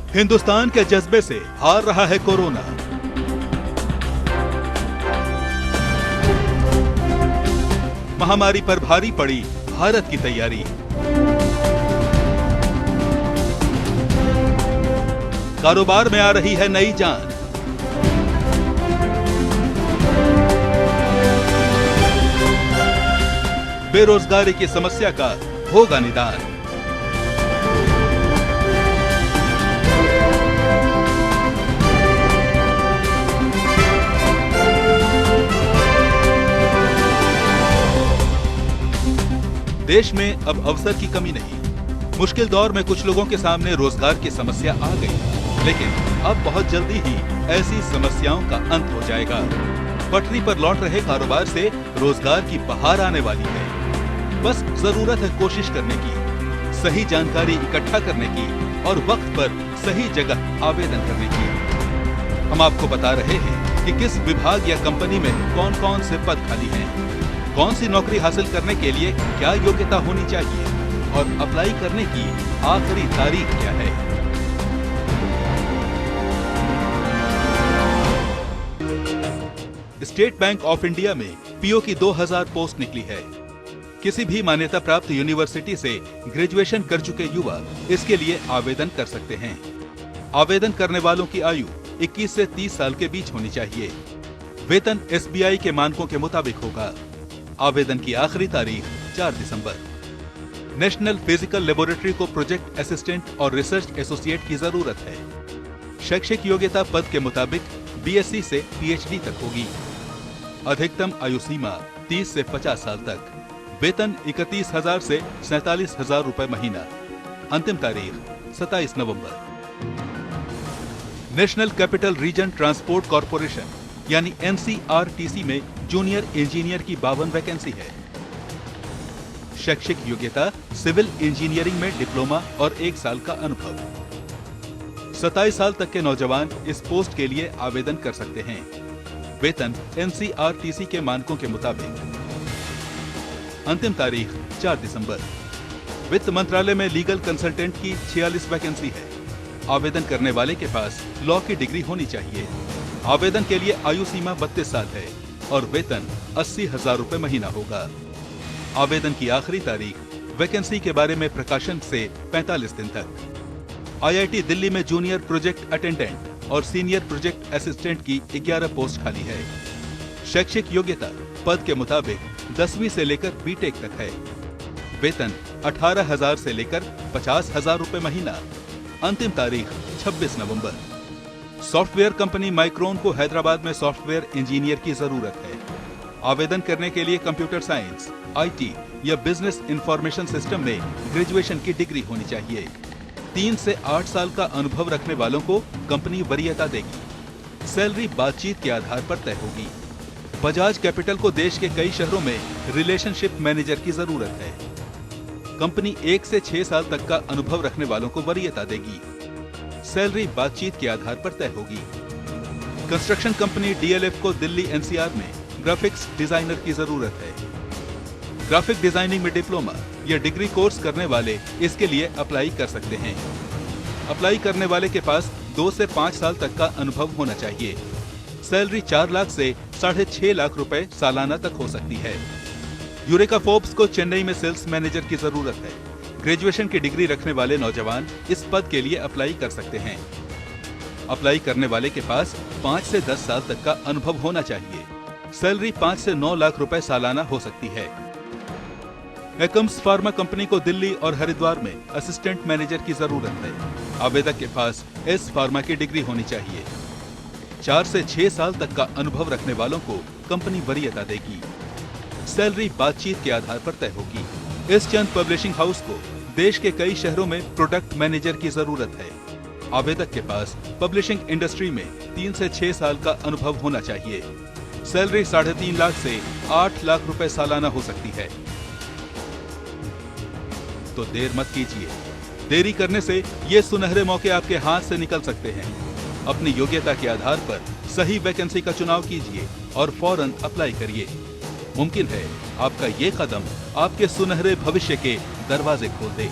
हिंदुस्तान के जज्बे से हार रहा है कोरोना। महामारी पर भारी पड़ी भारत की तैयारी। कारोबार में आ रही है नई जान। बेरोजगारी की समस्या का होगा निदान। देश में अब अवसर की कमी नहीं। मुश्किल दौर में कुछ लोगों के सामने रोजगार की समस्या आ गई, लेकिन अब बहुत जल्दी ही ऐसी समस्याओं का अंत हो जाएगा। पटरी पर लौट रहे कारोबार से रोजगार की बहार आने वाली है। बस जरूरत है कोशिश करने की, सही जानकारी इकट्ठा करने की और वक्त पर सही जगह आवेदन करने की। हम आपको बता रहे हैं कि किस विभाग या कंपनी में कौन कौन से पद खाली हैं, कौन सी नौकरी हासिल करने के लिए क्या योग्यता होनी चाहिए और अप्लाई करने की आखिरी तारीख क्या है। स्टेट बैंक ऑफ इंडिया में पीओ की 2000 पोस्ट निकली है। किसी भी मान्यता प्राप्त यूनिवर्सिटी से ग्रेजुएशन कर चुके युवा इसके लिए आवेदन कर सकते हैं। आवेदन करने वालों की आयु 21 से 30 साल के बीच होनी चाहिए। वेतन एसबीआई के मानकों के मुताबिक होगा। आवेदन की आखिरी तारीख 4 दिसंबर। नेशनल फिजिकल लेबोरेटरी को प्रोजेक्ट असिस्टेंट और रिसर्च एसोसिएट की जरूरत है। शैक्षिक योग्यता पद के मुताबिक बीएससी से पीएचडी तक होगी। अधिकतम आयु सीमा 30 से 50 साल तक। वेतन 31,000 से 47,000 रुपए महीना। अंतिम तारीख 27 नवंबर। National capital region transport corporation यानी एनसीआरटीसी में जूनियर इंजीनियर की 52 वैकेंसी है। शैक्षिक योग्यता सिविल इंजीनियरिंग में डिप्लोमा और 1 साल का अनुभव। 27 साल तक के नौजवान इस पोस्ट के लिए आवेदन कर सकते हैं। वेतन एनसीआरटीसी के मानकों के मुताबिक। अंतिम तारीख 4 दिसंबर। वित्त मंत्रालय में लीगल कंसल्टेंट की 46 वैकेंसी है। आवेदन करने वाले के पास लॉ की डिग्री होनी चाहिए। आवेदन के लिए आयु सीमा 32 साल है और वेतन 80,000 रुपए महीना होगा। आवेदन की आखिरी तारीख वैकेंसी के बारे में प्रकाशन से 45 दिन तक। आईआईटी दिल्ली में जूनियर प्रोजेक्ट अटेंडेंट और सीनियर प्रोजेक्ट असिस्टेंट की 11 पोस्ट खाली है। शैक्षिक योग्यता पद के मुताबिक 10वीं से लेकर बीटेक तक है। वेतन 18,000 से लेकर 50,000 रुपए महीना। अंतिम तारीख 26 नवंबर। सॉफ्टवेयर कंपनी माइक्रोन को हैदराबाद में सॉफ्टवेयर इंजीनियर की जरूरत है। आवेदन करने के लिए कंप्यूटर साइंस, आईटी या बिजनेस इंफॉर्मेशन सिस्टम में ग्रेजुएशन की डिग्री होनी चाहिए। 3 से 8 साल का अनुभव रखने वालों को कंपनी वरीयता देगी। सैलरी बातचीत के आधार पर तय होगी। बजाज कैपिटल को देश के कई शहरों में रिलेशनशिप मैनेजर की जरूरत है। कंपनी 1 से 6 साल तक का अनुभव रखने वालों को वरीयता देगी। सैलरी बातचीत के आधार पर तय होगी। कंस्ट्रक्शन कंपनी डीएलएफ को दिल्ली एनसीआर में ग्राफिक्स डिजाइनर की जरूरत है। ग्राफिक डिजाइनिंग में डिप्लोमा या डिग्री कोर्स करने वाले इसके लिए अप्लाई कर सकते हैं। अप्लाई करने वाले के पास 2 से 5 साल तक का अनुभव होना चाहिए। सैलरी 4 लाख से 6.5 लाख रुपए सालाना तक हो सकती है। यूरेका फोर्ब्स को चेन्नई में सेल्स मैनेजर की जरूरत है। ग्रेजुएशन की डिग्री रखने वाले नौजवान इस पद के लिए अप्लाई कर सकते हैं। अप्लाई करने वाले के पास 5 से 10 साल तक का अनुभव होना चाहिए। सैलरी 5 से 9 लाख रुपए सालाना हो सकती है। एकम्स फार्मा कंपनी को दिल्ली और हरिद्वार में असिस्टेंट मैनेजर की जरूरत है। आवेदक के पास एस फार्मा की डिग्री होनी चाहिए। 4 से 6 साल तक का अनुभव रखने वालों को कंपनी वरीयता देगी। सैलरी बातचीत के आधार पर तय होगी। एस चंद पब्लिशिंग हाउस को देश के कई शहरों में प्रोडक्ट मैनेजर की जरूरत है। आवेदक के पास पब्लिशिंग इंडस्ट्री में 3 से 6 साल का अनुभव होना चाहिए। सैलरी 3.5 लाख से 8 लाख रुपए सालाना हो सकती है। तो देर मत कीजिए। देरी करने से ये सुनहरे मौके आपके हाथ से निकल सकते हैं। अपनी योग्यता के आधार पर सही वैकेंसी का चुनाव कीजिए और फौरन अप्लाई करिए। मुमकिन है आपका ये कदम आपके सुनहरे भविष्य के दरवाजे खोल दे।